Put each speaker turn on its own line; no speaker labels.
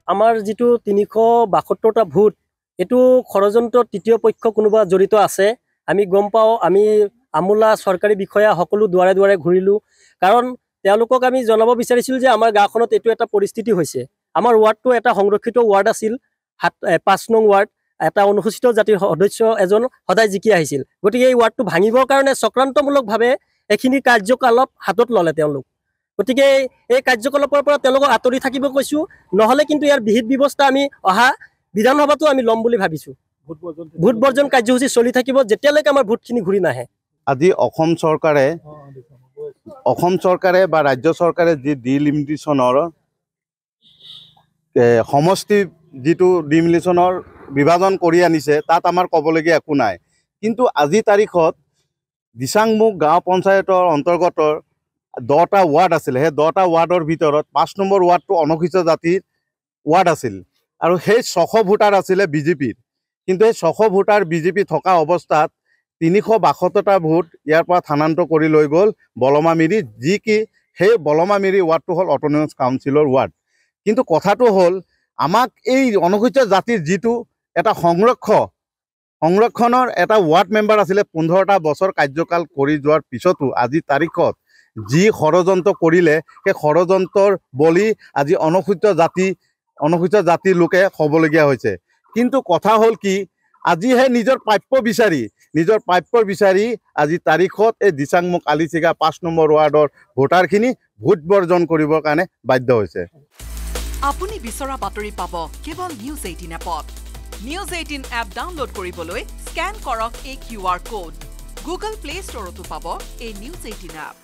আমাৰ যিটো ৩৭২টা ভোট এইটো ষড়যন্ত্ৰ তৃতীয় পক্ষ কোনোবা জড়িত আছে আমি গম পাওঁ। আমি আমোলা চৰকাৰী বিষয়া সকলো দুৱাৰে দুৱাৰে ঘূৰিলোঁ, কাৰণ তেওঁলোকক আমি জনাব বিচাৰিছিলোঁ যে আমাৰ গাঁওখনত এইটো এটা পৰিস্থিতি হৈছে। আমাৰ ৱাৰ্ডটো এটা সংৰক্ষিত ৱাৰ্ড আছিল, ৫ নং ৱাৰ্ড। এটা অনুসূচিত জাতিৰ সদস্য এজন সদায় জিকি আহিছিল। গতিকে এই ৱাৰ্ডটো ভাঙিবৰ কাৰণে চক্ৰান্তমূলকভাৱে এইখিনি কাৰ্যকলাপ হাতত ল'লে তেওঁলোক। গতিকে এই কাৰ্যকলাপৰ পৰা তেওঁলোকক আঁতৰি থাকিব কৈছোঁ, নহ'লে কিন্তু ইয়াৰ বিহিত ব্যৱস্থা আমি অহা বিধানসভাতো আমি ল'ম বুলি ভাবিছোঁ। ভোট বৰ্জন কাৰ্যসূচী চলি থাকিব যেতিয়ালৈকে আমাৰ ভোটখিনি ঘূৰি নাহে।
আজি অসম চৰকাৰে বা ৰাজ্য চৰকাৰে যি ডিলিমিটেশ্যনৰ সমষ্টি যিটো ডিলিমিটেশ্যনৰ বিভাজন কৰি আনিছে তাত আমাৰ ক'বলগীয়া একো নাই। কিন্তু আজি তাৰিখত দিচাংমুখ গাঁও পঞ্চায়তৰ অন্তৰ্গত 10টা ৱাৰ্ড আছিলে। সেই 10টা ৱাৰ্ডৰ ভিতৰত 5 নম্বৰ ৱাৰ্ডটো অনুসূচিত জাতিৰ ৱাৰ্ড আছিল আৰু সেই 600 ভোটাৰ আছিলে বিজেপিৰ। কিন্তু এই 600 ভোটাৰ বিজেপি থকা অৱস্থাত 372টা ভোট ইয়াৰ পৰা স্থানান্তৰ কৰি লৈ গ'ল বলমামিৰি, যি কি সেই বলমামিৰি ৱাৰ্ডটো হ'ল অট'নমাছ কাউন্সিলৰ ৱাৰ্ড। কিন্তু কথাটো হ'ল আমাক এই অনুসূচিত জাতিৰ যিটো এটা সংৰক্ষণৰ এটা ৱাৰ্ড মেম্বাৰ আছিলে 15টা বছৰ কাৰ্যকাল কৰি যোৱাৰ পিছতো আজি তাৰিখত যি ষড়যন্ত্ৰ কৰিলে সেই ষড়যন্ত্ৰৰ বলি আজি অনুসূচিত জাতিৰ লোকে হ'বলগীয়া হৈছে। কিন্তু কথা হ'ল কি, আজিহে নিজৰ প্ৰাপ্য বিচাৰি আজি তাৰিখত এই দিচাংমুখ আলিচিগা 5 নম্বৰ ৱাৰ্ডৰ ভোটাৰখিনি ভোট বৰ্জন কৰিবৰ কাৰণে বাধ্য হৈছে।
আপুনি বিচৰা বাতৰি পাব কেৱল নিউজ 18 এপত। নিউজ 18 এপ ডাউনলোড কৰিবলৈ স্কেন কৰক এই QR কোড। গুগল প্লে ষ্টৰতো পাব এই নিউজ 18 এপ।